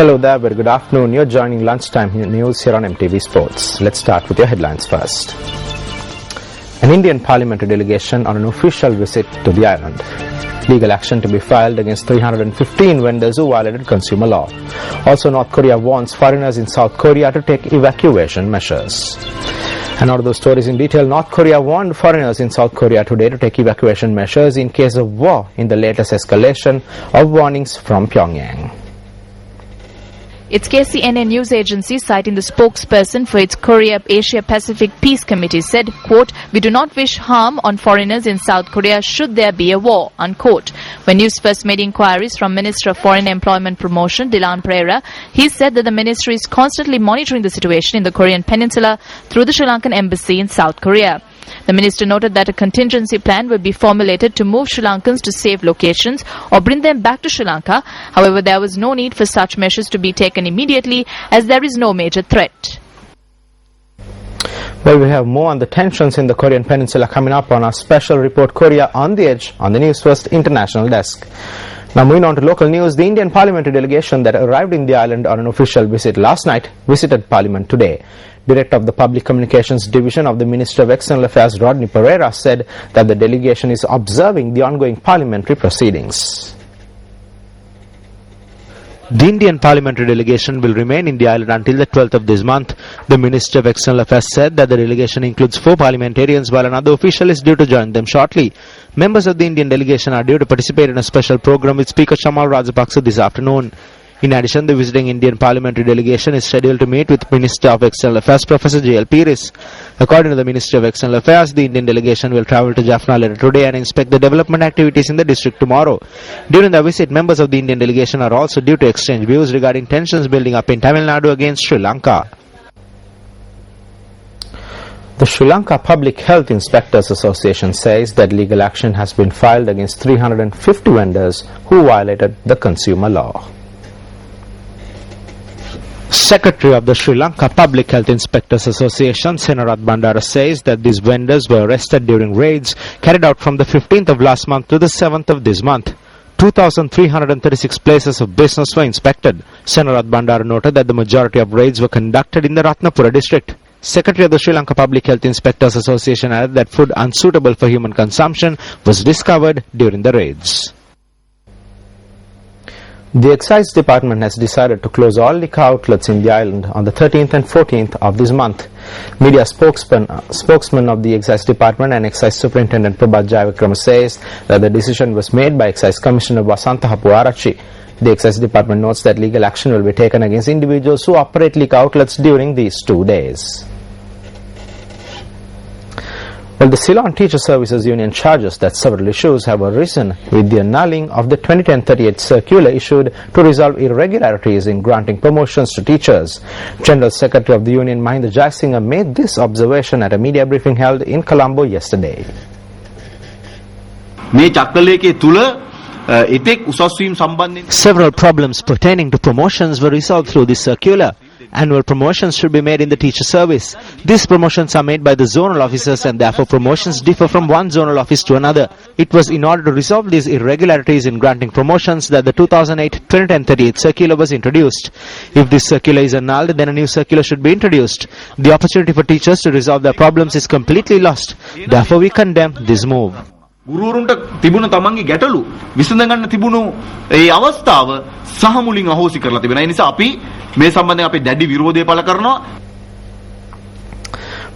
Hello there, very good afternoon. You're joining Lunchtime News here on MTV Sports. Let's start with your headlines first. An Indian parliamentary delegation on an official visit to the island. Legal action to be filed against 315 vendors who violated consumer law. Also, North Korea warns foreigners in South Korea to take evacuation measures. And out of those stories in detail, North Korea warned foreigners in South Korea today to take evacuation measures in case of war in the latest escalation of warnings from Pyongyang. Its KCNA news agency, citing the spokesperson for its Korea-Asia Pacific Peace Committee, said, quote, "We do not wish harm on foreigners in South Korea should there be a war," unquote. When news first made inquiries from Minister of Foreign Employment Promotion, Dilan Pereira, he said that the ministry is constantly monitoring the situation in the Korean peninsula through the Sri Lankan embassy in South Korea. The minister noted that a contingency plan will be formulated to move Sri Lankans to safe locations or bring them back to Sri Lanka. However, there was no need for such measures to be taken immediately as there is no major threat. Well, we have more on the tensions in the Korean peninsula coming up on our special report Korea on the Edge on the News First International Desk. Now moving on to local news, the Indian parliamentary delegation that arrived in the island on an official visit last night visited Parliament today. Director of the Public Communications Division of the Ministry of External Affairs, Rodney Pereira, said that the delegation is observing the ongoing parliamentary proceedings. The Indian parliamentary delegation will remain in the island until the 12th of this month. The Minister of External Affairs said that the delegation includes 4 parliamentarians while another official is due to join them shortly. Members of the Indian delegation are due to participate in a special program with Speaker Chamal Rajapaksa this afternoon. In addition, the visiting Indian parliamentary delegation is scheduled to meet with Minister of External Affairs Professor J.L. Piris. According to the Ministry of External Affairs, the Indian delegation will travel to Jaffna later today and inspect the development activities in the district tomorrow. During the visit, members of the Indian delegation are also due to exchange views regarding tensions building up in Tamil Nadu against Sri Lanka. The Sri Lanka Public Health Inspectors Association says that legal action has been filed against 350 vendors who violated the consumer law. Secretary of the Sri Lanka Public Health Inspectors Association, Senarath Bandara, says that these vendors were arrested during raids carried out from the 15th of last month to the 7th of this month. 2,336 places of business were inspected. Senarath Bandara noted that the majority of raids were conducted in the Ratnapura district. Secretary of the Sri Lanka Public Health Inspectors Association added that food unsuitable for human consumption was discovered during the raids. The Excise Department has decided to close all liquor outlets in the island on the 13th and 14th of this month. Media spokesman of the Excise Department and Excise Superintendent Prabhat Jayavikrama says that the decision was made by Excise Commissioner Vasantha Hapuarachi. The Excise Department notes that legal action will be taken against individuals who operate liquor outlets during these 2 days. Well, the Ceylon Teacher Services Union charges that several issues have arisen with the annulling of the 2010-38 circular issued to resolve irregularities in granting promotions to teachers. General Secretary of the Union Mahinda Jayasinghe made this observation at a media briefing held in Colombo yesterday. Several problems pertaining to promotions were resolved through this circular. Annual promotions should be made in the teacher service. These promotions are made by the zonal officers and therefore promotions differ from one zonal office to another. It was in order to resolve these irregularities in granting promotions that the 2008-2010-38 circular was introduced. If this circular is annulled, then a new circular should be introduced. The opportunity for teachers to resolve their problems is completely lost. Therefore, we condemn this move. ගුරුවරුන්ට තිබුණ තමන්ගේ ගැටලු විසඳ ගන්න තිබුණු ඒ අවස්ථාව සහ මුලින් අහෝසි කරලා තිබෙනවා. ඒ නිසා අපි මේ සම්බන්ධයෙන් අපි දැඩි විරෝධය පළ කරනවා.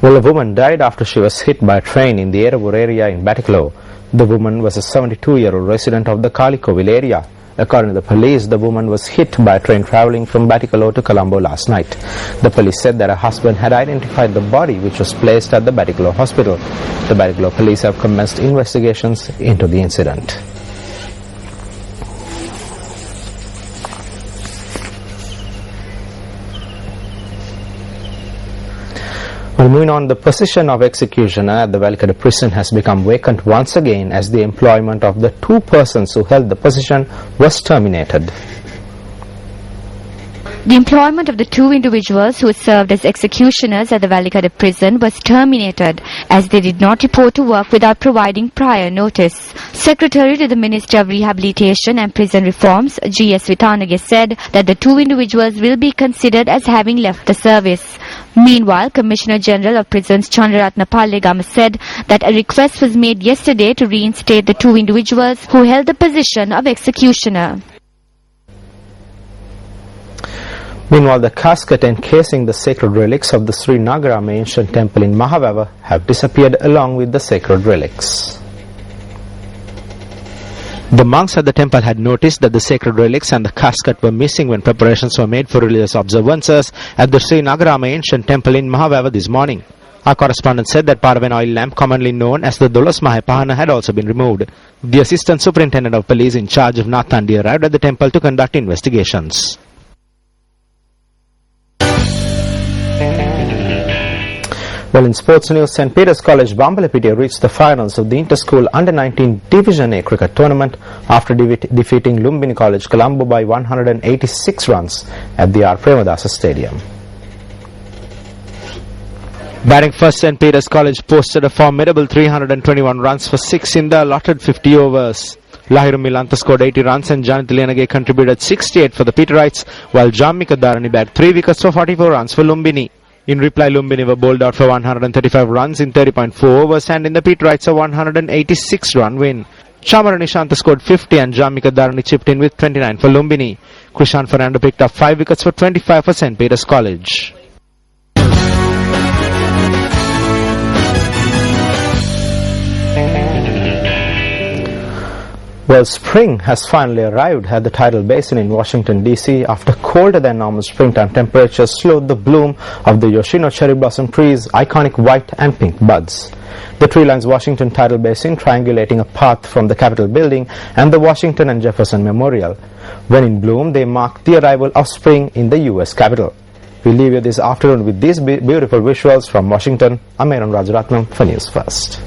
Well, a woman died after she was hit by a train in the Eravur area in Batticaloa. The woman was a 72-year-old resident of the Kalikovil area. According to the police, the woman was hit by a train travelling from Batticaloa to Colombo last night. The police said that her husband had identified the body, which was placed at the Batticaloa hospital. The Batticaloa police have commenced investigations into the incident. Well, moving on, the position of executioner at the Velikada prison has become vacant once again as the employment of the 2 persons who held the position was terminated. The employment of the two individuals who served as executioners at the Valikada prison was terminated as they did not report to work without providing prior notice. Secretary to the Ministry of Rehabilitation and Prison Reforms, G.S. Vitanage, said that the two individuals will be considered as having left the service. Meanwhile, Commissioner General of Prisons Chandraratna Pallegama said that a request was made yesterday to reinstate the two individuals who held the position of executioner. Meanwhile, the casket encasing the sacred relics of the Sri Nagarama ancient temple in Mahaweva have disappeared along with the sacred relics. The monks at the temple had noticed that the sacred relics and the casket were missing when preparations were made for religious observances at the Sri Nagarama ancient temple in Mahaweva this morning. Our correspondent said that part of an oil lamp, commonly known as the Dolos Mahapahana, had also been removed. The Assistant Superintendent of Police in charge of Nathandi arrived at the temple to conduct investigations. Well, in sports news, St. Peter's College Bambalapitiya reached the finals of the Inter-School Under-19 Division A cricket tournament after defeating Lumbini College Colombo by 186 runs at the R. Premadasa Stadium. Batting first, St. Peter's College posted a formidable 321 runs for 6 in the allotted 50 overs. Lahiru Milanta scored 80 runs and Janit Lianage contributed 68 for the Peterites, while Jammika Dharani bagged 3 wickets for 44 runs for Lumbini. In reply, Lumbini were bowled out for 135 runs in 30.4 overs, and in the Peterites a 186-run win. Chamara Nishanta scored 50 and Jammika Dharani chipped in with 29 for Lumbini. Krishan Fernando picked up 5 wickets for 25 for St. Peter's College. Well, spring has finally arrived at the tidal basin in Washington, D.C. after colder than normal springtime temperatures slowed the bloom of the Yoshino cherry blossom tree's iconic white and pink buds. The tree lines Washington tidal basin, triangulating a path from the Capitol building and the Washington and Jefferson Memorial. When in bloom, they mark the arrival of spring in the U.S. Capitol. We leave you this afternoon with these beautiful visuals from Washington. I'm Aaron Rajaratnam for News First.